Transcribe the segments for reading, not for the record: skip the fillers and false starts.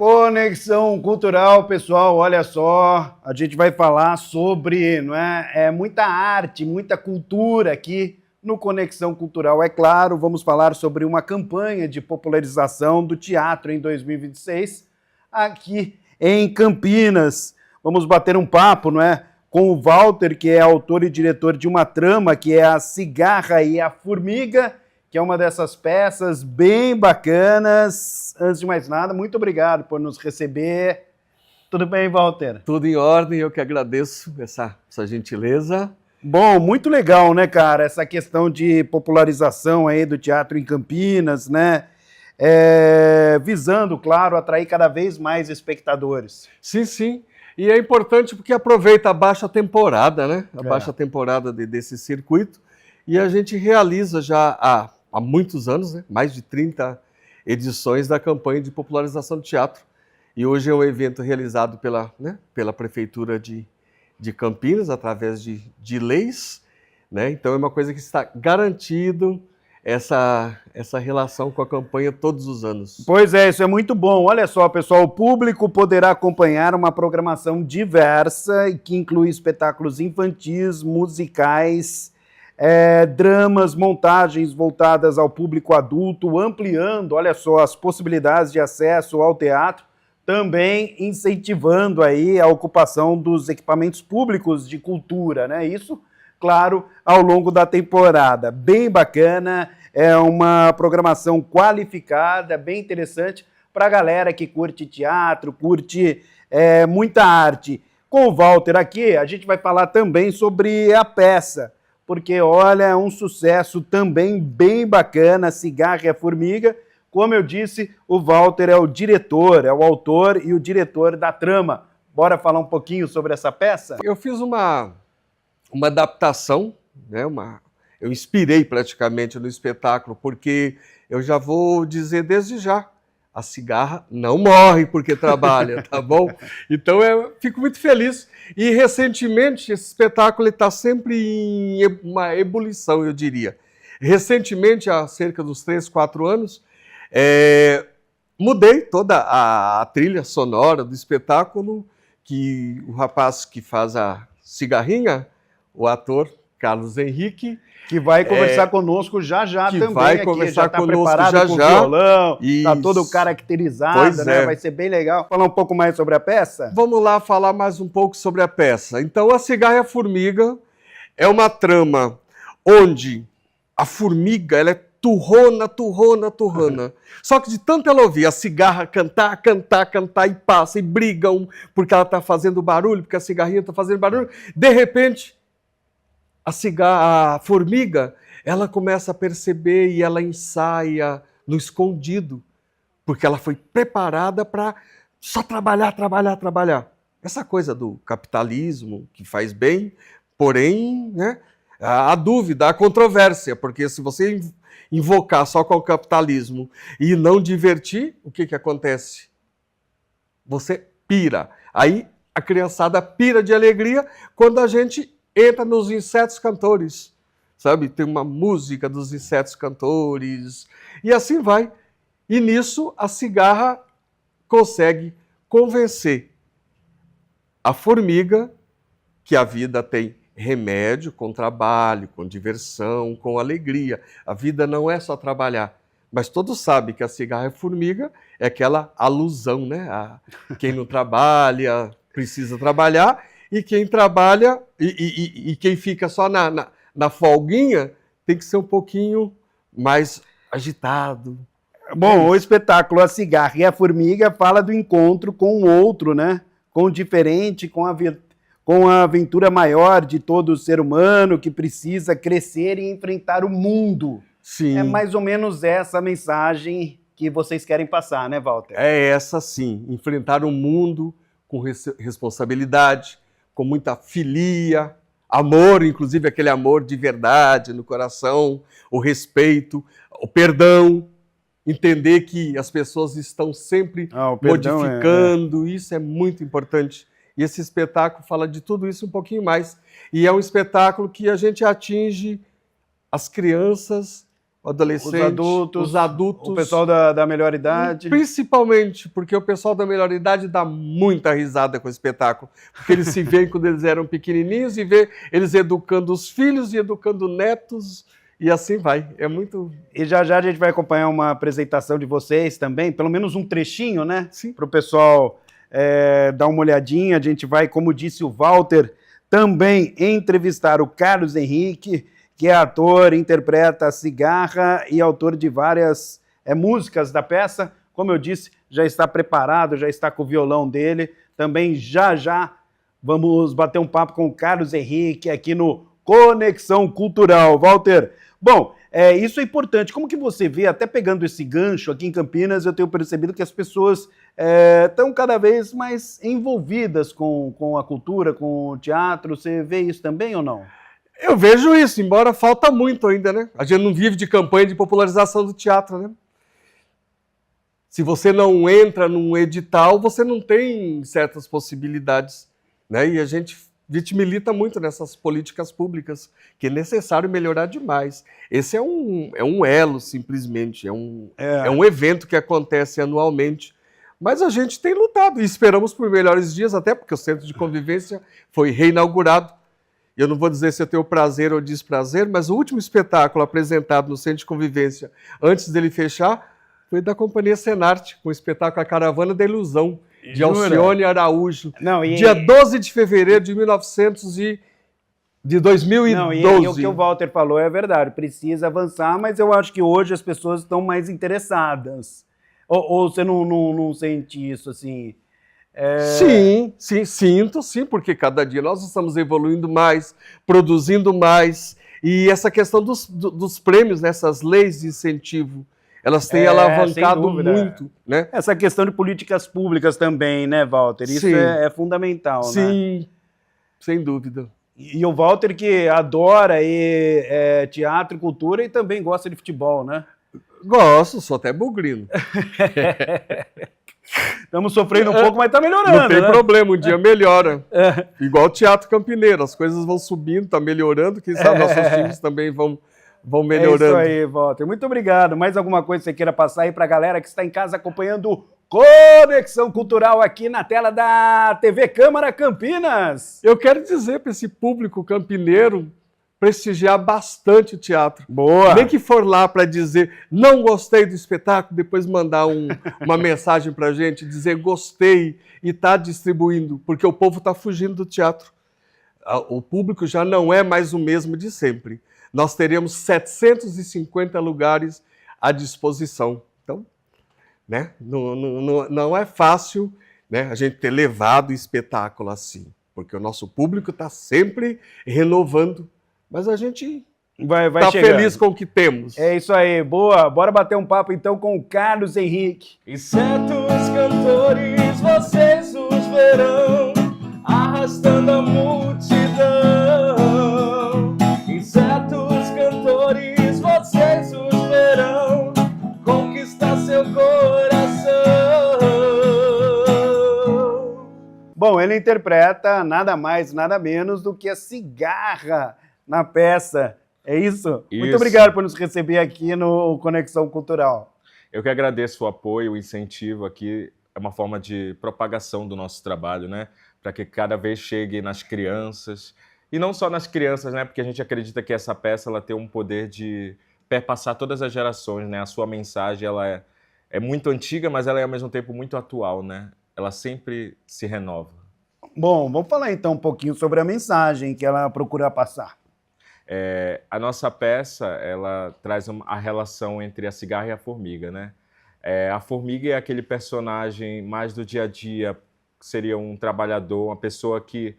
Conexão Cultural, pessoal, olha só, a gente vai falar sobre, não é, muita arte, muita cultura aqui no Conexão Cultural. É claro, vamos falar sobre uma campanha de popularização do teatro em 2026 aqui em Campinas. Vamos bater um papo, não é, com o Walter, que é autor e diretor de uma trama que é A Cigarra e a Formiga, que é uma dessas peças bem bacanas. Antes de mais nada, muito obrigado por nos receber. Tudo bem, Walter? Tudo em ordem, eu que agradeço essa gentileza. Bom, muito legal, né, cara, essa questão de popularização aí do teatro em Campinas, né, visando, claro, atrair cada vez mais espectadores. Sim, sim, e é importante porque aproveita a baixa temporada, né, a baixa temporada desse circuito, e a gente realiza já há muitos anos, né, mais de 30 edições da campanha de popularização do teatro. E hoje é um evento realizado pela Prefeitura de Campinas, através de leis, né? Então é uma coisa que está garantido essa relação com a campanha todos os anos. Pois é, isso é muito bom. Olha só, pessoal, o público poderá acompanhar uma programação diversa e que inclui espetáculos infantis, musicais, dramas, montagens voltadas ao público adulto, ampliando, olha só, as possibilidades de acesso ao teatro, também incentivando aí a ocupação dos equipamentos públicos de cultura, né? Isso, claro, ao longo da temporada. Bem bacana, é uma programação qualificada, bem interessante para a galera que curte teatro, curte muita arte. Com o Walter aqui, a gente vai falar também sobre a peça, porque, olha, é um sucesso também bem bacana, Cigarra e a Formiga. Como eu disse, o Walter é o diretor, é o autor e o diretor da trama. Bora falar um pouquinho sobre essa peça? Eu fiz uma adaptação, né? Eu inspirei praticamente no espetáculo, porque eu já vou dizer desde já, a cigarra não morre porque trabalha, tá bom? Então eu fico muito feliz. E recentemente esse espetáculo está sempre em uma ebulição, eu diria. Recentemente, há cerca dos 3, 4 anos, mudei toda a trilha sonora do espetáculo, que o rapaz que faz a cigarrinha, o ator Carlos Henrique, que vai conversar conosco já também. Vai aqui, conversar já está conosco preparado com violão, está todo caracterizado, né? Vai ser bem legal. Falar um pouco mais sobre a peça? Vamos lá falar mais um pouco sobre a peça. Então, A Cigarra e a Formiga é uma trama onde a formiga ela é turrona. Só que de tanto ela ouvir a cigarra cantar, e passa, e brigam porque ela está fazendo barulho, porque a cigarrinha está fazendo barulho, de repente a formiga, ela começa a perceber e ela ensaia no escondido, porque ela foi preparada para só trabalhar. Essa coisa do capitalismo que faz bem, porém, né, a dúvida, a controvérsia, porque se você invocar só com o capitalismo e não divertir, o que acontece? Você pira. Aí a criançada pira de alegria quando a gente entra nos insetos cantores, sabe? Tem uma música dos insetos cantores, e assim vai. E nisso a cigarra consegue convencer a formiga que a vida tem remédio com trabalho, com diversão, com alegria. A vida não é só trabalhar. Mas todos sabem que a cigarra e a formiga é aquela alusão, né? Quem não trabalha precisa trabalhar, e quem trabalha e quem fica só na folguinha tem que ser um pouquinho mais agitado. Bom, o espetáculo A Cigarra e a Formiga fala do encontro com o outro, né? Com o diferente, com a aventura maior de todo ser humano que precisa crescer e enfrentar o mundo. Sim. É mais ou menos essa mensagem que vocês querem passar, né, Walter? É essa sim, enfrentar o mundo com responsabilidade, com muita filia, amor, inclusive aquele amor de verdade no coração, o respeito, o perdão, entender que as pessoas estão sempre modificando, isso é muito importante. E esse espetáculo fala de tudo isso um pouquinho mais. E é um espetáculo que a gente atinge as crianças adolescente, os adultos, o pessoal da melhor idade. Principalmente porque o pessoal da melhor idade dá muita risada com o espetáculo, porque eles se veem quando eles eram pequenininhos e vê eles educando os filhos e educando netos e assim vai. É muito... E já já a gente vai acompanhar uma apresentação de vocês também, pelo menos um trechinho, né? Sim. Para o pessoal dar uma olhadinha. A gente vai, como disse o Walter, também entrevistar o Carlos Henrique, que é ator, interpreta a Cigarra e autor de várias músicas da peça. Como eu disse, já está preparado, já está com o violão dele. Também já já vamos bater um papo com o Carlos Henrique aqui no Conexão Cultural. Walter, bom, isso é importante. Como que você vê, até pegando esse gancho aqui em Campinas, eu tenho percebido que as pessoas estão cada vez mais envolvidas com a cultura, com o teatro. Você vê isso também ou não? Eu vejo isso, embora falta muito ainda, né? A gente não vive de campanha de popularização do teatro, né? Se você não entra num edital, você não tem certas possibilidades, né? E a gente milita muito nessas políticas públicas, que é necessário melhorar demais. Esse é um elo, simplesmente, é um evento que acontece anualmente. Mas a gente tem lutado e esperamos por melhores dias, até porque o Centro de Convivência foi reinaugurado. Eu não vou dizer se eu tenho prazer ou desprazer, mas o último espetáculo apresentado no Centro de Convivência, antes dele fechar, foi da Companhia Senarte, com o espetáculo A Caravana da Ilusão, de Alcione Araújo, dia 12 de fevereiro de 2012. Não, e o que o Walter falou é verdade, precisa avançar, mas eu acho que hoje as pessoas estão mais interessadas. Ou você não sente isso assim? Sim, sinto, sim, porque cada dia nós estamos evoluindo mais, produzindo mais, e essa questão dos prêmios, nessas leis de incentivo, elas têm alavancado muito, né? Essa questão de políticas públicas também, né, Walter? Isso é fundamental, né? Sim, sem dúvida. E o Walter que adora teatro e cultura e também gosta de futebol, né? Gosto, sou até bugrino. Estamos sofrendo um pouco, mas está melhorando. Não tem problema, um dia melhora. Igual o Teatro Campineiro, as coisas vão subindo, está melhorando, quem sabe nossos times também vão melhorando. É isso aí, Walter. Muito obrigado. Mais alguma coisa que você queira passar aí para a galera que está em casa acompanhando Conexão Cultural aqui na tela da TV Câmara Campinas? Eu quero dizer para esse público campineiro prestigiar bastante o teatro. Boa! Nem que for lá para dizer, não gostei do espetáculo, depois mandar uma mensagem para a gente, dizer gostei e está distribuindo, porque o povo está fugindo do teatro. O público já não é mais o mesmo de sempre. Nós teremos 750 lugares à disposição. Então, né, não é fácil, né, a gente ter levado o espetáculo assim, porque o nosso público está sempre renovando. Mas a gente está feliz com o que temos. É isso aí, boa. Bora bater um papo então com o Carlos Henrique. E certos cantores vocês os verão arrastando a multidão. E certos cantores vocês os verão conquistar seu coração. Bom, ele interpreta nada mais, nada menos do que a Cigarra na peça. É isso? Muito obrigado por nos receber aqui no Conexão Cultural. Eu que agradeço o apoio, o incentivo aqui. É uma forma de propagação do nosso trabalho, né? Para que cada vez chegue nas crianças. E não só nas crianças, né? Porque a gente acredita que essa peça ela tem um poder de perpassar todas as gerações, né? A sua mensagem ela é muito antiga, mas ela é ao mesmo tempo muito atual, né? Ela sempre se renova. Bom, vamos falar então um pouquinho sobre a mensagem que ela procura passar. A nossa peça, ela traz a relação entre a cigarra e a formiga, né? A formiga é aquele personagem mais do dia a dia, que seria um trabalhador, uma pessoa que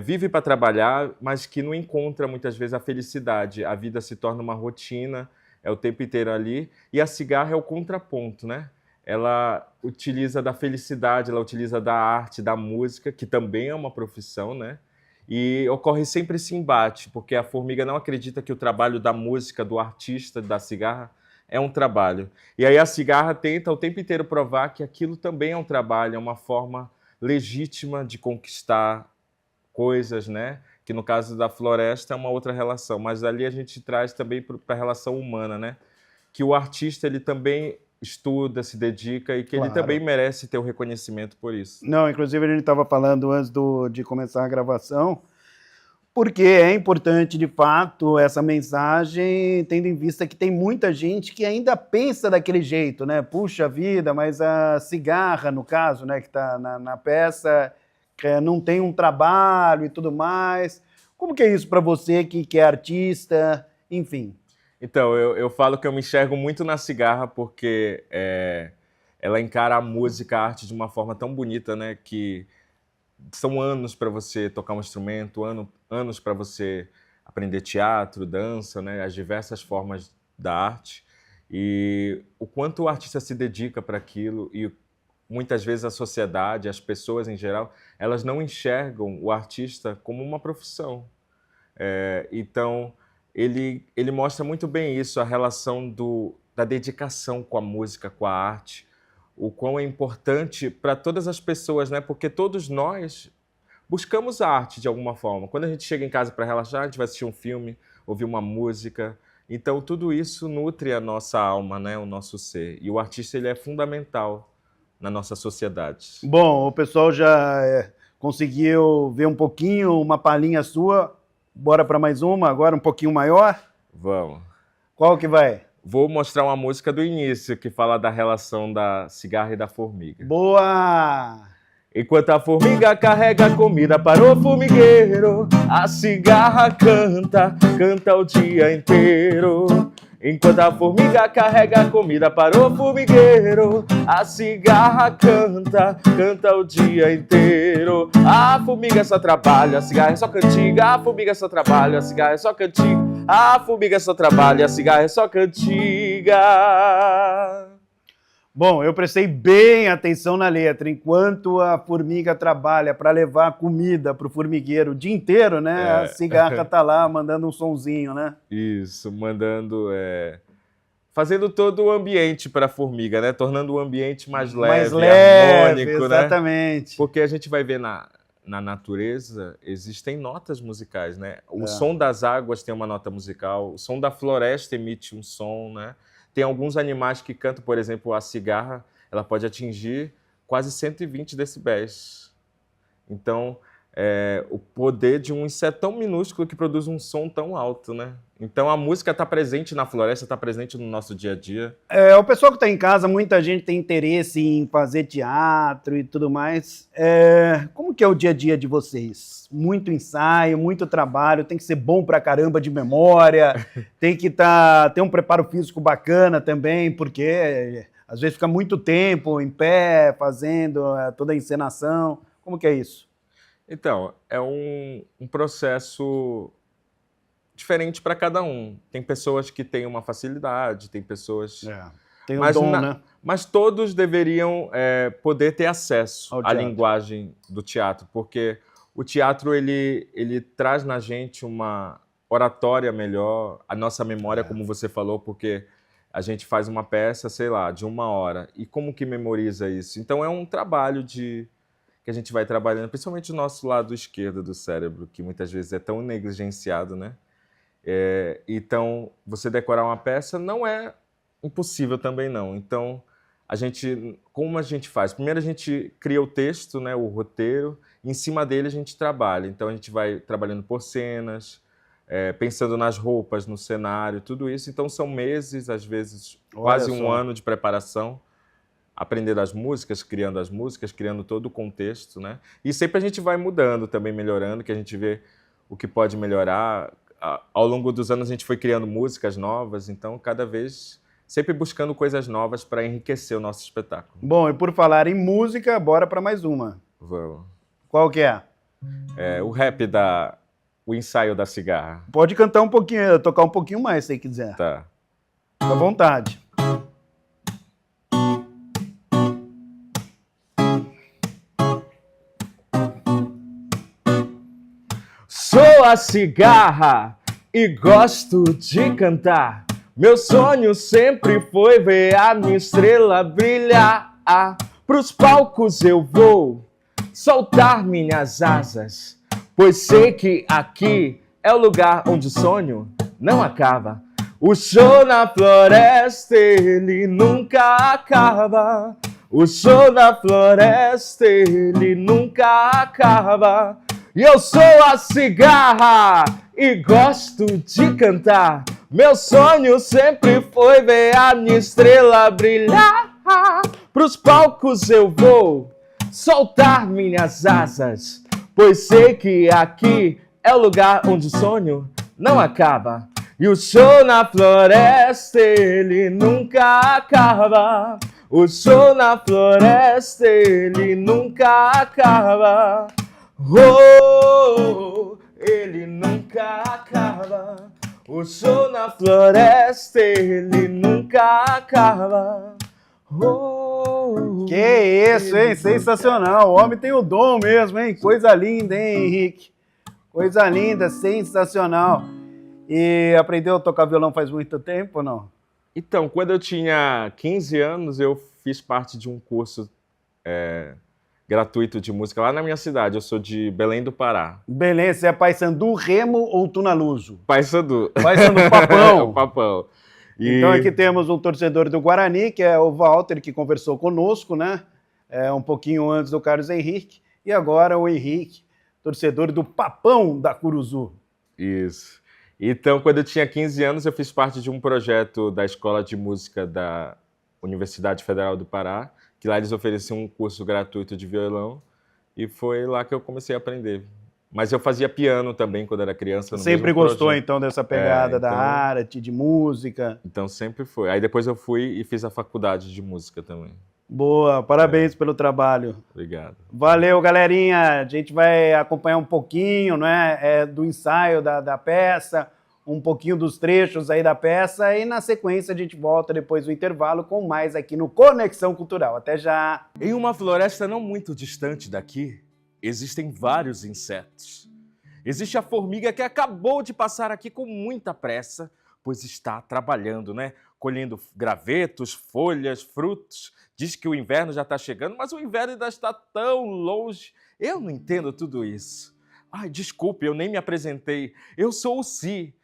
vive para trabalhar, mas que não encontra muitas vezes a felicidade. A vida se torna uma rotina, é o tempo inteiro ali, e a cigarra é o contraponto, né? Ela utiliza da felicidade, ela utiliza da arte, da música, que também é uma profissão, né? E ocorre sempre esse embate, porque a formiga não acredita que o trabalho da música, do artista, da cigarra, é um trabalho. E aí a cigarra tenta o tempo inteiro provar que aquilo também é um trabalho, é uma forma legítima de conquistar coisas, né? que no caso da floresta é uma outra relação, mas ali a gente traz também para a relação humana, né? Que o artista ele também estuda, se dedica e que ele Claro. também merece ter o reconhecimento por isso. Não, inclusive a gente estava falando antes de começar a gravação, porque é importante, de fato, essa mensagem, tendo em vista que tem muita gente que ainda pensa daquele jeito, né? Puxa vida, mas a cigarra, no caso, né, que está na peça, que não tem um trabalho e tudo mais. Como que é isso para você que é artista, enfim? Então, eu falo que eu me enxergo muito na cigarra porque ela encara a música, a arte de uma forma tão bonita, né? Que são anos para você tocar um instrumento, anos para você aprender teatro, dança, né? As diversas formas da arte. E o quanto o artista se dedica para aquilo e muitas vezes a sociedade, as pessoas em geral, elas não enxergam o artista como uma profissão. Então, ele mostra muito bem isso, a relação da dedicação com a música, com a arte, o quão é importante para todas as pessoas, né? Porque todos nós buscamos a arte de alguma forma. Quando a gente chega em casa para relaxar, a gente vai assistir um filme, ouvir uma música. Então, tudo isso nutre a nossa alma, né? O nosso ser. E o artista ele é fundamental na nossa sociedade. Bom, o pessoal já conseguiu ver um pouquinho, uma palhinha sua. Bora para mais uma, agora um pouquinho maior. Vamos. Qual que vai? Vou mostrar uma música do início que fala da relação da cigarra e da formiga. Boa! Enquanto a formiga carrega comida para o formigueiro, a cigarra canta, canta o dia inteiro. Enquanto a formiga carrega comida para o formigueiro, a cigarra canta, canta o dia inteiro. A formiga só trabalha, a cigarra é só cantiga. A formiga só trabalha, a cigarra é só cantiga. A formiga só trabalha, a cigarra é só cantiga. Bom, eu prestei bem atenção na letra. Enquanto a formiga trabalha para levar comida para o formigueiro o dia inteiro, né? A cigarra tá lá mandando um sonzinho, né? Isso, mandando, fazendo todo o ambiente para a formiga, né? Tornando o ambiente mais leve, harmônico, exatamente. né? Porque a gente vai ver na natureza existem notas musicais, né? O som das águas tem uma nota musical, o som da floresta emite um som, né? Tem alguns animais que cantam, por exemplo, a cigarra, ela pode atingir quase 120 decibéis. Então, o poder de um inseto tão minúsculo que produz um som tão alto, né? Então, a música está presente na floresta, está presente no nosso dia a dia. O pessoal que está em casa, muita gente tem interesse em fazer teatro e tudo mais. Como que é o dia a dia de vocês? Muito ensaio, muito trabalho, tem que ser bom pra caramba de memória, tem que ter um preparo físico bacana também, porque às vezes fica muito tempo em pé, fazendo toda a encenação. Como que é isso? Então, é um processo diferente para cada um. Tem pessoas que têm uma facilidade, tem pessoas... Tem um dom, né? Mas todos deveriam poder ter acesso à linguagem do teatro, porque o teatro ele traz na gente uma oratória melhor, a nossa memória, como você falou, porque a gente faz uma peça, sei lá, de 1 hora. E como que memoriza isso? Então é um trabalho que a gente vai trabalhando, principalmente o nosso lado esquerdo do cérebro, que muitas vezes é tão negligenciado, né? Então, você decorar uma peça não é impossível também não. Então, como a gente faz? Primeiro a gente cria o texto, né, o roteiro, e em cima dele a gente trabalha. Então, a gente vai trabalhando por cenas, pensando nas roupas, no cenário, tudo isso. Então, são meses, às vezes quase um ano de preparação, aprendendo as músicas, criando todo o contexto, né? E sempre a gente vai mudando também, melhorando, que a gente vê o que pode melhorar. Ao longo dos anos a gente foi criando músicas novas, então cada vez sempre buscando coisas novas para enriquecer o nosso espetáculo. Bom, e por falar em música, bora para mais uma. Vamos. Qual que é? O rap o ensaio da cigarra. Pode cantar um pouquinho, tocar um pouquinho mais se quiser. Tá. Fica à vontade. Sou a cigarra e gosto de cantar. Meu sonho sempre foi ver a minha estrela brilhar. Pros palcos eu vou soltar minhas asas, pois sei que aqui é o lugar onde o sonho não acaba. O show na floresta, ele nunca acaba. O show na floresta, ele nunca acaba. E eu sou a cigarra e gosto de cantar. Meu sonho sempre foi ver a minha estrela brilhar. Pros palcos eu vou soltar minhas asas, pois sei que aqui é o lugar onde o sonho não acaba. E o show na floresta, ele nunca acaba. O show na floresta, ele nunca acaba. Oh, ele nunca acaba. O show na floresta, ele nunca acaba. Oh, Que isso, hein? Sensacional. O homem tem o dom mesmo, hein? Coisa linda, hein, Henrique? Coisa linda, sensacional. E aprendeu a tocar violão faz muito tempo ou não? Então, quando eu tinha 15 anos, eu fiz parte de um curso gratuito de música lá na minha cidade. Eu sou de Belém do Pará. Belém, você é Paysandu, Remo ou Tunaluso? Paysandu. Paysandu, Papão. Papão. E... Então aqui temos um torcedor do Guarani, que é o Walter, que conversou conosco, né? Um pouquinho antes do Carlos Henrique. E agora o Henrique, torcedor do Papão da Curuzu. Isso. Então, quando eu tinha 15 anos, eu fiz parte de um projeto da Escola de Música da Universidade Federal do Pará, que lá eles ofereciam um curso gratuito de violão, e foi lá que eu comecei a aprender. Mas eu fazia piano também quando era criança. Sempre gostou, então, dessa pegada então, da arte, de música? Então, sempre foi. Aí depois eu fui e fiz a faculdade de música também. Boa, parabéns pelo trabalho. Obrigado. Valeu, galerinha. A gente vai acompanhar um pouquinho, né, do ensaio da peça, um pouquinho dos trechos aí da peça, e na sequência a gente volta depois do intervalo com mais aqui no Conexão Cultural. Até já! Em uma floresta não muito distante daqui, existem vários insetos. Existe a formiga que acabou de passar aqui com muita pressa, pois está trabalhando, né? Colhendo gravetos, folhas, frutos. Diz que o inverno já está chegando, mas o inverno ainda está tão longe. Eu não entendo tudo isso. Ai, desculpe, eu nem me apresentei. Eu sou o Si,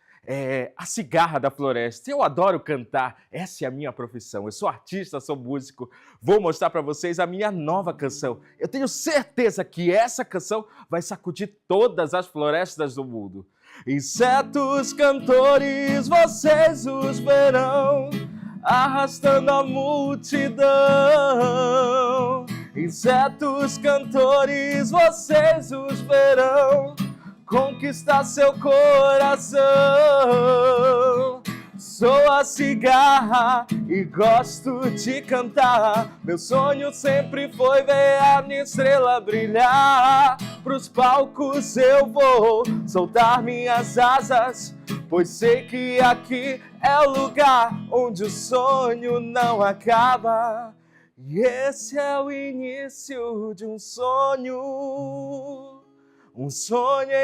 a cigarra da floresta. Eu adoro cantar, essa é a minha profissão. Eu sou artista, sou músico. Vou mostrar para vocês a minha nova canção. Eu tenho certeza que essa canção vai sacudir todas as florestas do mundo. Insetos cantores, vocês os verão, arrastando a multidão. Insetos cantores, vocês os verão, conquistar seu coração. Sou a cigarra e gosto de cantar. Meu sonho sempre foi ver a minha estrela brilhar. Pros palcos eu vou soltar minhas asas, pois sei que aqui é o lugar onde o sonho não acaba. E esse é o início de um sonho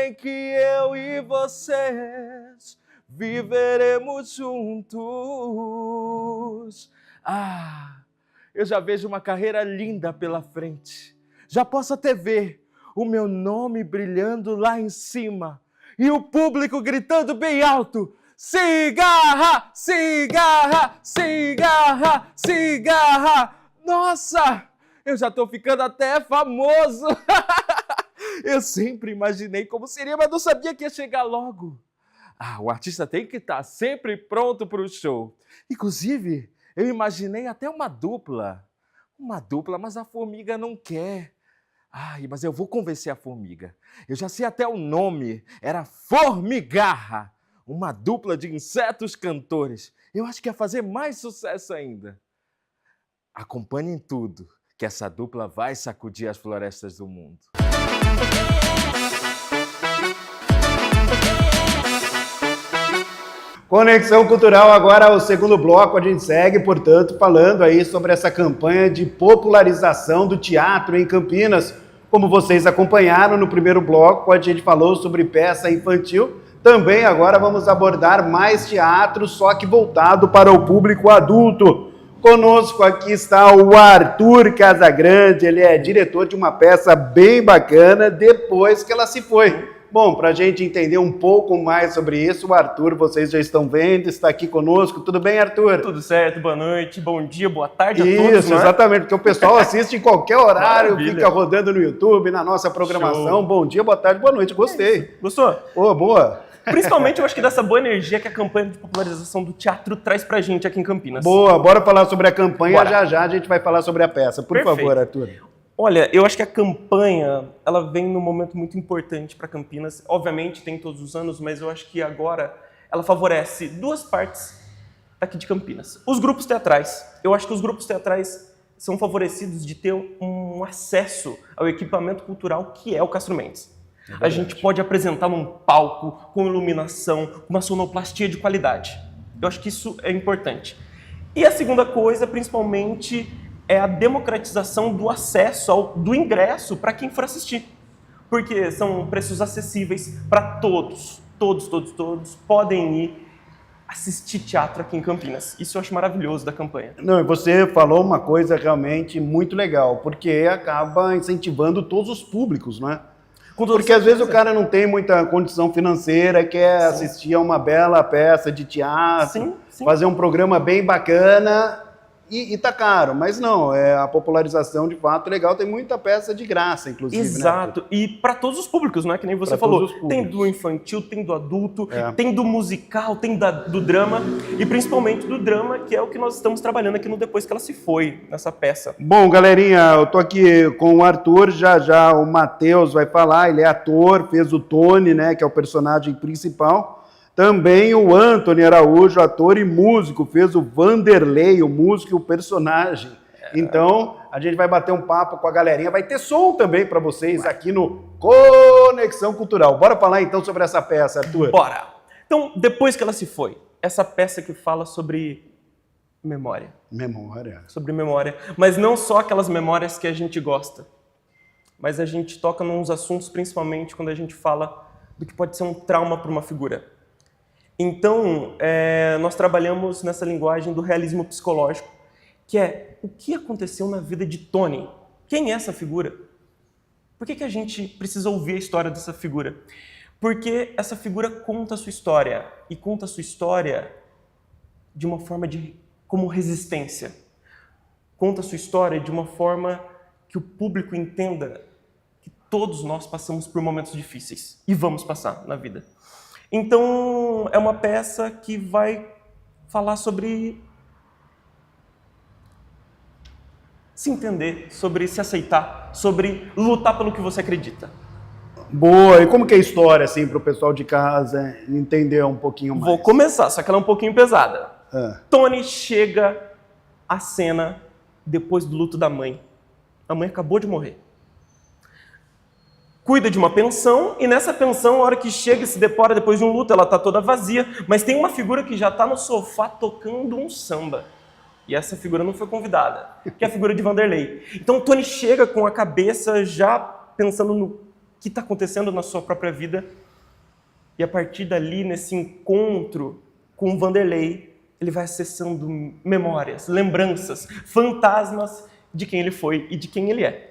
em que eu e vocês viveremos juntos. Ah, eu já vejo uma carreira linda pela frente. Já posso até ver o meu nome brilhando lá em cima e o público gritando bem alto: cigarra, cigarra, cigarra, cigarra. Nossa, eu já tô ficando até famoso. Eu sempre imaginei como seria, mas não sabia que ia chegar logo. Ah, o artista tem que estar sempre pronto para o show. Inclusive, eu imaginei até uma dupla. Uma dupla, mas a formiga não quer. Ai, mas eu vou convencer a formiga. Eu já sei até o nome. Era Formigarra. Uma dupla de insetos cantores. Eu acho que ia fazer mais sucesso ainda. Acompanhem tudo, que essa dupla vai sacudir as florestas do mundo. Conexão Cultural, agora o segundo bloco, a gente segue, portanto, falando aí sobre essa campanha de popularização do teatro em Campinas. Como vocês acompanharam no primeiro bloco, a gente falou sobre peça infantil. Também agora vamos abordar mais teatro, só que voltado para o público adulto. Conosco aqui está o Arthur Casagrande, ele é diretor de uma peça bem bacana, Depois que ela se foi. Bom, para a gente entender um pouco mais sobre isso, o Arthur, vocês já estão vendo, está aqui conosco. Tudo bem, Arthur? Tudo certo, boa noite, bom dia, boa tarde a todos. Isso, exatamente, porque o pessoal assiste em qualquer horário, Maravilha. fica rodando no YouTube, na nossa programação. Show. Bom dia, boa tarde, boa noite, gostei. Gostou? Pô, boa. Principalmente eu acho que dessa boa energia que a campanha de popularização do teatro traz pra gente aqui em Campinas. Boa, bora falar sobre a campanha, Bora. já já a gente vai falar sobre a peça. Por Perfeito. favor, Arthur. Olha, eu acho que a campanha, ela vem num momento muito importante para Campinas. Obviamente tem todos os anos, mas eu acho que agora ela favorece duas partes daqui de Campinas. Os grupos teatrais. Eu acho que os grupos teatrais são favorecidos de ter um acesso ao equipamento cultural que é o Castro Mendes. A gente pode apresentar num palco, com iluminação, com uma sonoplastia de qualidade. Eu acho que isso é importante. E a segunda coisa, principalmente, é a democratização do acesso, do ingresso para quem for assistir. Porque são preços acessíveis para todos. Todos podem ir assistir teatro aqui em Campinas. Isso eu acho maravilhoso da campanha. Não, e você falou uma coisa realmente muito legal, porque acaba incentivando todos os públicos, não é? Porque às vezes o cara não tem muita condição financeira, quer assistir a uma bela peça de teatro, Sim. fazer um programa bem bacana e tá caro. Mas não, a popularização de fato é legal, tem muita peça de graça, inclusive. Exato, né? e para todos os públicos, não é que nem você Pra falou. todos os Tem públicos. do infantil, tem do adulto, É. tem do musical, tem do drama e principalmente do drama, que é o que nós estamos trabalhando aqui no Depois que Ela Se Foi, nessa peça. Bom, galerinha, eu tô aqui com o Arthur, já o Matheus vai falar, ele é ator, fez o Tony, né, que é o personagem principal. Também o Antony Araújo, ator e músico, fez o Vanderlei, o músico e o personagem. Então, a gente vai bater um papo com a galerinha, vai ter som também para vocês aqui no Conexão Cultural. Bora falar então sobre essa peça, Arthur? Bora! Então, Depois que Ela Se Foi, essa peça que fala sobre memória. Memória. Sobre memória, mas não só aquelas memórias que a gente gosta, mas a gente toca nos assuntos, principalmente quando a gente fala do que pode ser um trauma para uma figura. Então, nós trabalhamos nessa linguagem do realismo psicológico, que é o que aconteceu na vida de Tony. Quem é essa figura? Por que a gente precisa ouvir a história dessa figura? Porque essa figura conta a sua história, e conta a sua história de uma forma como resistência. Conta a sua história de uma forma que o público entenda que todos nós passamos por momentos difíceis, e vamos passar na vida. Então, é uma peça que vai falar sobre se entender, sobre se aceitar, sobre lutar pelo que você acredita. Boa, e como que é a história, assim, para o pessoal de casa entender um pouquinho mais? Vou começar, só que ela é um pouquinho pesada. Ah. Tony chega à cena depois do luto da mãe. A mãe acabou de morrer. Cuida de uma pensão, e nessa pensão, a hora que chega e se depara depois de um luto, ela está toda vazia, mas tem uma figura que já está no sofá tocando um samba. E essa figura não foi convidada, que é a figura de Vanderlei. Então o Tony chega com a cabeça já pensando no que está acontecendo na sua própria vida, e a partir dali, nesse encontro com o Vanderlei, ele vai acessando memórias, lembranças, fantasmas de quem ele foi e de quem ele é.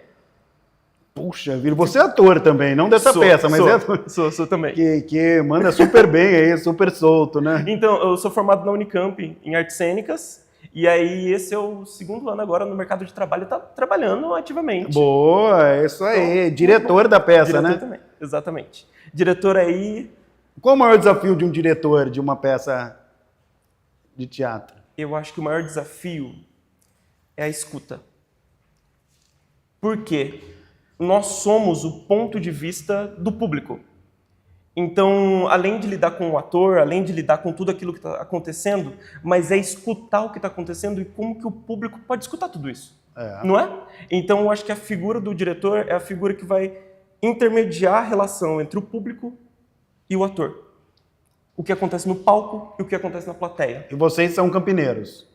Puxa vida, você é ator também, não dessa peça, mas é ator. Sou também. Que manda super bem aí, super solto, né? Então, eu sou formado na Unicamp em artes cênicas, e aí esse é o segundo ano agora no mercado de trabalho, está trabalhando ativamente. Boa, é isso aí. Então, Diretor da peça, Diretor né? também, exatamente. Diretor aí, Qual o maior desafio de um diretor de uma peça de teatro? eu acho que o maior desafio é a escuta. Por quê? Nós somos o ponto de vista do público. Então, além de lidar com o ator, além de lidar com tudo aquilo que está acontecendo, mas é escutar o que está acontecendo e como que o público pode escutar tudo isso. Não é? Então, eu acho que a figura do diretor é a figura que vai intermediar a relação entre o público e o ator. O que acontece no palco e o que acontece na plateia. E vocês são campineiros?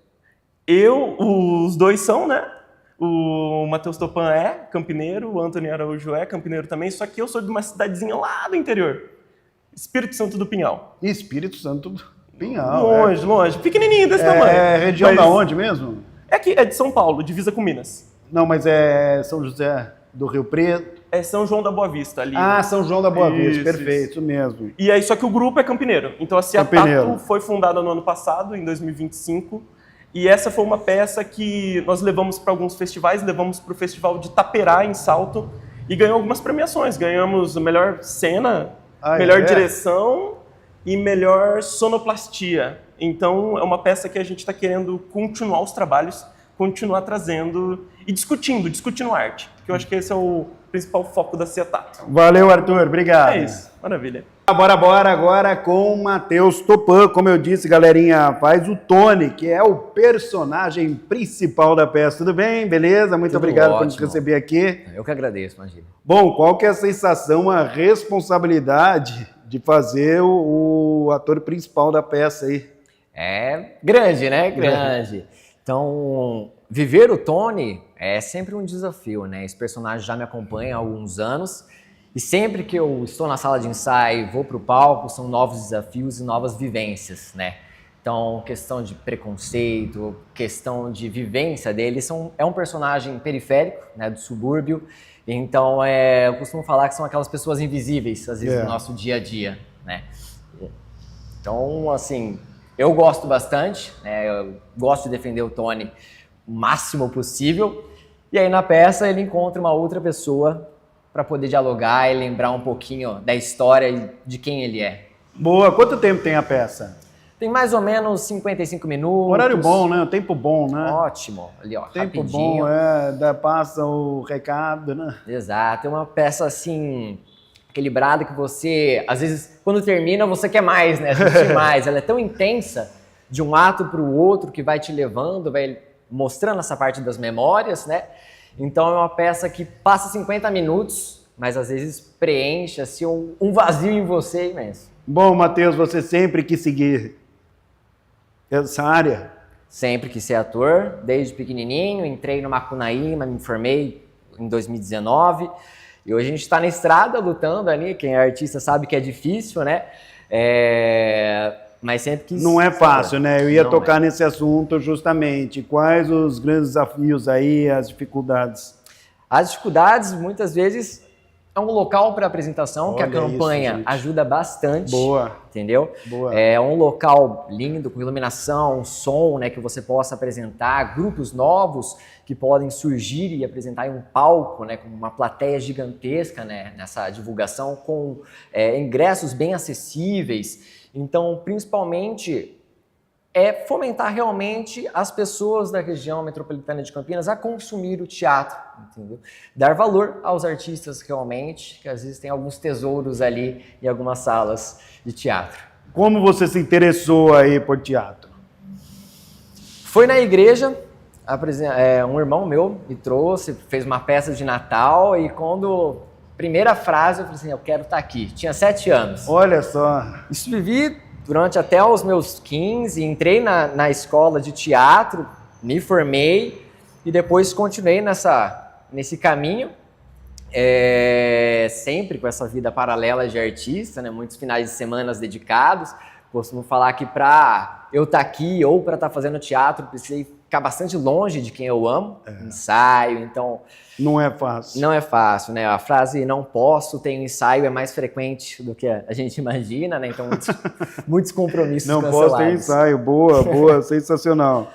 Os dois são, né? O Matheus Topan é campineiro, o Antony Araújo é campineiro também, só que eu sou de uma cidadezinha lá do interior. Espírito Santo do Pinhal. Espírito Santo do Pinhal. Longe, longe. Pequenininho desse tamanho. É região Mas da onde mesmo? É aqui, é de São Paulo, divisa com Minas. Não, mas é São José do Rio Preto. É São João da Boa Vista ali. Ah, São João da Boa Vista, Isso, perfeito, isso mesmo. E aí, só que o grupo é campineiro. Então a Ciatato Campineiro. foi fundada no ano passado, em 2025. E essa foi uma peça que nós levamos para alguns festivais, levamos para o Festival de Taperá, em Salto, e ganhou algumas premiações. Ganhamos a melhor cena, melhor direção e melhor sonoplastia. Então é uma peça que a gente está querendo continuar os trabalhos, continuar trazendo e discutindo arte. Que eu acho que esse é o principal foco da Ciatato. Valeu, Arthur, obrigado. É isso, maravilha. Bora agora com o Matheus Topan. Como eu disse, galerinha, faz o Tony, que é o personagem principal da peça. Tudo bem? Beleza? Muito Tudo obrigado por ótimo. nos receber aqui. Eu que agradeço, imagina. Bom, qual que é a sensação, a responsabilidade de fazer o ator principal da peça aí? É grande, né? Grande. Então, viver o Tony é sempre um desafio, né? Esse personagem já me acompanha há alguns anos e sempre que eu estou na sala de ensaio, vou para o palco, são novos desafios e novas vivências, né? Então, questão de preconceito, questão de vivência dele, é um personagem periférico, né, do subúrbio. Então, eu costumo falar que são aquelas pessoas invisíveis, às vezes, no nosso dia a dia, né? Então, assim, eu gosto bastante, né? Eu gosto de defender o Tony o máximo possível. E aí, na peça, ele encontra uma outra pessoa para poder dialogar e lembrar um pouquinho da história e de quem ele é. Boa, quanto tempo tem a peça? Tem mais ou menos 55 minutos. Horário bom, né? O tempo bom, né? Ótimo. Ali, ó, Tempo rapidinho. bom, passa o recado, né? Exato. É uma peça, assim, equilibrada que você, às vezes, quando termina, você quer mais, né? Assistir mais. Ela é tão intensa de um ato para o outro que vai te levando, vai mostrando essa parte das memórias, né? Então é uma peça que passa 50 minutos, mas às vezes preenche, assim, um vazio em você imenso. Bom, Matheus, você sempre quis seguir essa área? Sempre quis ser ator, desde pequenininho, entrei no Macunaíma, me formei em 2019 e hoje a gente está na estrada lutando ali, quem é artista sabe que é difícil, né? Mas sempre quis... Não é fácil, né? Eu ia Não tocar nesse assunto justamente. Quais os grandes desafios aí, as dificuldades? As dificuldades, muitas vezes, é um local para apresentação, que a Olha campanha isso, gente. ajuda bastante. Boa. Entendeu? Boa. É um local lindo, com iluminação, som, né, que você possa apresentar, grupos novos que podem surgir e apresentar em um palco, né, com uma plateia gigantesca, né, nessa divulgação, com ingressos bem acessíveis. Então, principalmente, fomentar realmente as pessoas da região metropolitana de Campinas a consumir o teatro, entendeu? Dar valor aos artistas realmente, que às vezes tem alguns tesouros ali em algumas salas de teatro. Como você se interessou aí por teatro? Foi na igreja, um irmão meu me trouxe, fez uma peça de Natal e quando... Primeira frase, eu falei assim, eu quero estar aqui. Tinha 7 anos. Olha só. Isso vivi durante até os meus 15, entrei na escola de teatro, me formei e depois continuei nesse caminho, sempre com essa vida paralela de artista, né? Muitos finais de semana dedicados. Costumo falar que para eu estar aqui ou para estar fazendo teatro, precisei ficar bastante longe de quem eu amo, ensaio, então... Não é fácil. Não é fácil, né? A frase não posso, tenho ensaio é mais frequente do que a gente imagina, né? Então, muitos compromissos Não cancelados. posso ter ensaio. Boa, sensacional.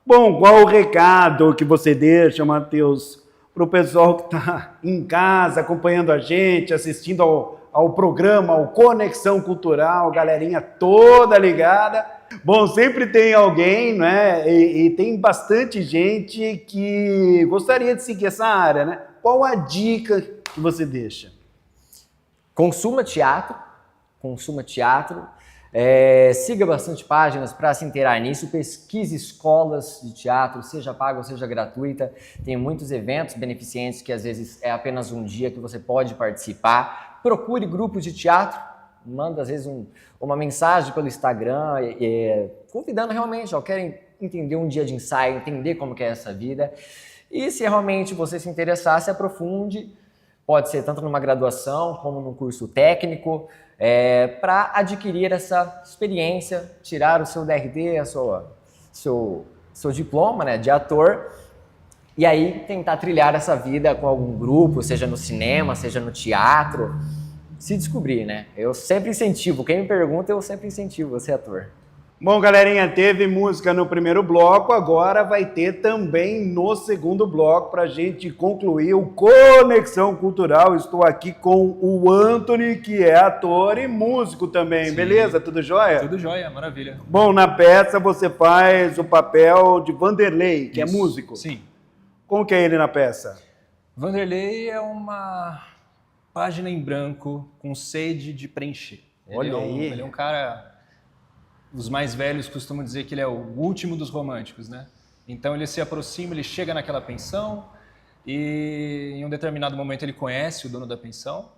Bom, qual o recado que você deixa, Matheus, para o pessoal que está em casa, acompanhando a gente, assistindo ao programa, ao Conexão Cultural, galerinha toda ligada? Bom, sempre tem alguém, né? E tem bastante gente que gostaria de seguir essa área, né? Qual a dica que você deixa? Consuma teatro, siga bastante páginas para se inteirar nisso, pesquise escolas de teatro, seja paga ou seja gratuita. Tem muitos eventos beneficentes que às vezes é apenas um dia que você pode participar. Procure grupos de teatro. Manda, às vezes, uma mensagem pelo Instagram, convidando realmente, querem entender um dia de ensaio, entender como que é essa vida. E se realmente você se interessar, se aprofunde, pode ser tanto numa graduação como num curso técnico, para adquirir essa experiência, tirar o seu DRT, seu diploma, né, de ator E aí tentar trilhar essa vida com algum grupo, seja no cinema, seja no teatro, se descobrir, né? Eu sempre incentivo, quem me pergunta, eu sempre incentivo você, ator. Bom, galerinha, teve música no primeiro bloco, agora vai ter também no segundo bloco para a gente concluir o Conexão Cultural. Estou aqui com o Anthony, que é ator e músico também, Sim. Beleza? Tudo jóia? Tudo jóia, maravilha. Bom, na peça você faz o papel de Vanderlei, que Isso. é músico. Sim. Como que é ele na peça? Vanderlei é uma página em branco com sede de preencher. Olha aí. Ele é um cara... Os mais velhos costumam dizer que ele é o último dos românticos, né? Então ele se aproxima, ele chega naquela pensão e em um determinado momento ele conhece o dono da pensão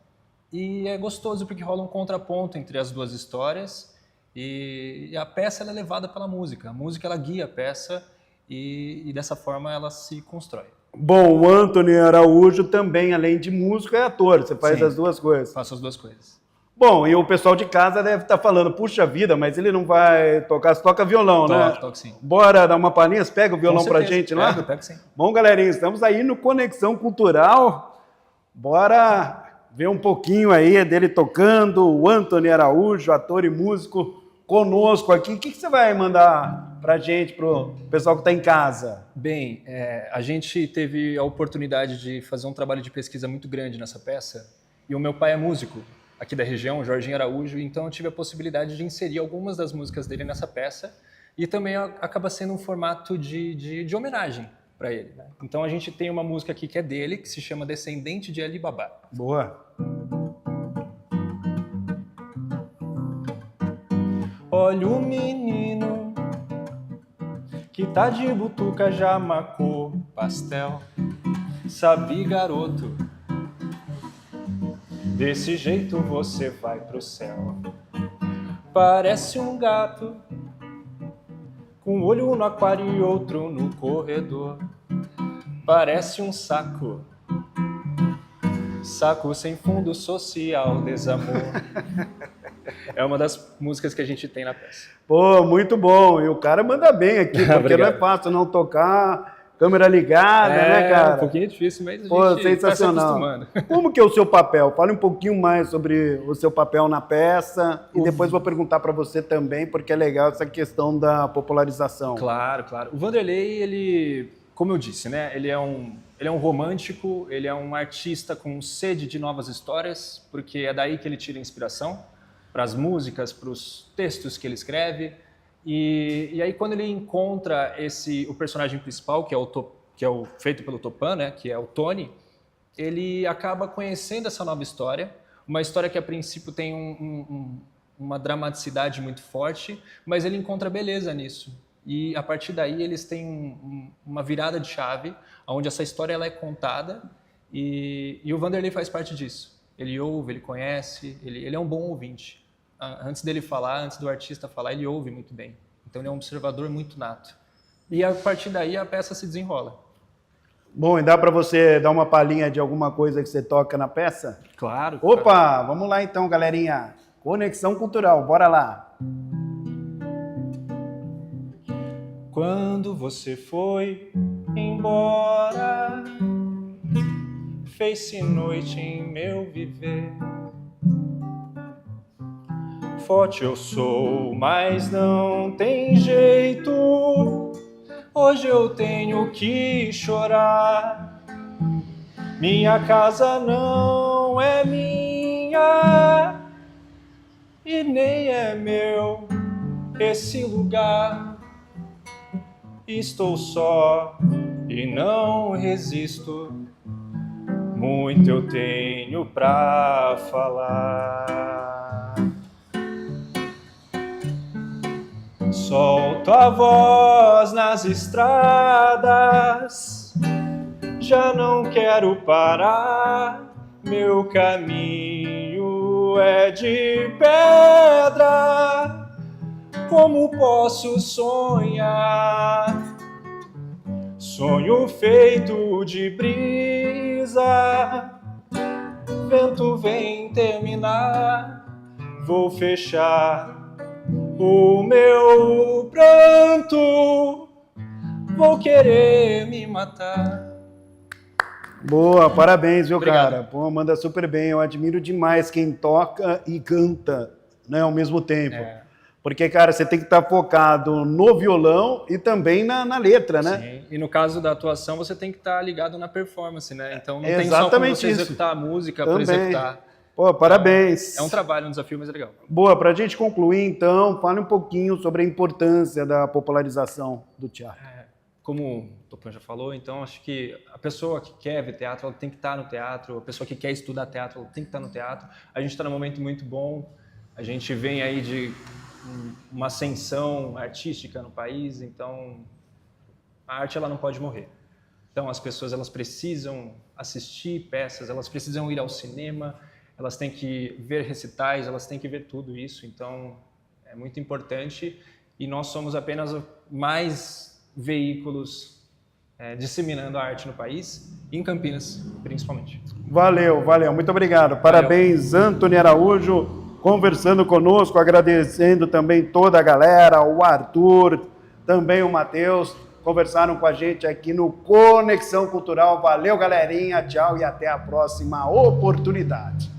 e é gostoso porque rola um contraponto entre as duas histórias e a peça ela é levada pela música. A música ela guia a peça e dessa forma ela se constrói. Bom, o Anthony Araújo também, além de músico, é ator. Você faz Sim. as duas coisas. Faço as duas coisas. Bom, e o pessoal de casa deve estar falando, puxa vida, mas ele não vai tocar, você toca violão, né? Toco sim. Bora dar uma palhinha, você pega o violão Com pra certeza. gente lá? Pego sim. Bom, galerinha, estamos aí no Conexão Cultural. Bora ver um pouquinho aí dele tocando, o Anthony Araújo, ator e músico, conosco aqui. O que você vai mandar pra gente, pro pessoal que está em casa? Bem, a gente teve a oportunidade de fazer um trabalho de pesquisa muito grande nessa peça e o meu pai é músico aqui da região, Jorginho Araújo, então eu tive a possibilidade de inserir algumas das músicas dele nessa peça e também acaba sendo um formato de homenagem para ele, né? Então a gente tem uma música aqui que é dele, que se chama Descendente de Ali Baba. Boa. Olha o menino que tá de butuca, já marcou pastel. Sabe, garoto, desse jeito você vai pro céu. Parece um gato com um olho no aquário e outro no corredor. Parece um saco, saco sem fundo social, desamor. É uma das músicas que a gente tem na peça. Pô, muito bom. E o cara manda bem aqui, porque não é fácil não tocar, câmera ligada, né, cara? É um pouquinho difícil, mas a Pô, gente sensacional. vai se acostumando. Como que é o seu papel? Fale um pouquinho mais sobre o seu papel na peça e depois vou perguntar para você também, porque é legal essa questão da popularização. Claro, claro. O Vanderlei, ele, como eu disse, né, ele é um romântico, ele é um artista com sede de novas histórias, porque é daí que ele tira inspiração para as músicas, para os textos que ele escreve. E aí quando ele encontra o personagem principal, que é o feito pelo Tupã, né, que é o Tony, ele acaba conhecendo essa nova história, uma história que a princípio tem uma dramaticidade muito forte, mas ele encontra beleza nisso. E a partir daí eles têm uma virada de chave, onde essa história ela é contada e o Vanderlei faz parte disso. Ele ouve, ele conhece, ele é um bom ouvinte. Antes dele falar, antes do artista falar, ele ouve muito bem. Então ele é um observador muito nato. E a partir daí a peça se desenrola. Bom, e dá para você dar uma palhinha de alguma coisa que você toca na peça? Claro. Opa, vamos lá então, galerinha. Conexão Cultural, bora lá. Quando você foi embora, fez-se noite em meu viver. Forte eu sou, mas não tem jeito. Hoje eu tenho que chorar. Minha casa não é minha e nem é meu esse lugar. Estou só e não resisto. Muito eu tenho pra falar. Solto a voz nas estradas, já não quero parar. Meu caminho é de pedra, como posso sonhar? Sonho feito de brisa, vento vem terminar, vou fechar o meu pranto, vou querer me matar. Boa, parabéns, viu, Obrigado. cara? Pô, manda super bem. Eu admiro demais quem toca e canta, né, ao mesmo tempo. Porque, cara, você tem que estar focado no violão e também na letra, né? Sim. E no caso da atuação, você tem que estar ligado na performance, né? Então não É tem só como exatamente você isso. executar a música por Também. executar. Pô, parabéns. É um trabalho, um desafio, mas é legal. Boa, para a gente concluir, então, fale um pouquinho sobre a importância da popularização do teatro. Como o Topan já falou, então acho que a pessoa que quer ver teatro, ela tem que estar no teatro, a pessoa que quer estudar teatro, ela tem que estar no teatro. A gente está num momento muito bom, a gente vem aí de uma ascensão artística no país, então a arte ela não pode morrer. Então as pessoas elas precisam assistir peças, elas precisam ir ao cinema, elas têm que ver recitais, elas têm que ver tudo isso, então é muito importante e nós somos apenas mais veículos disseminando a arte no país e em Campinas, principalmente. Valeu, valeu. Muito obrigado. Parabéns, Antony Araújo, conversando conosco, agradecendo também toda a galera, o Arthur, também o Matheus, conversaram com a gente aqui no Conexão Cultural. Valeu, galerinha. Tchau e até a próxima oportunidade.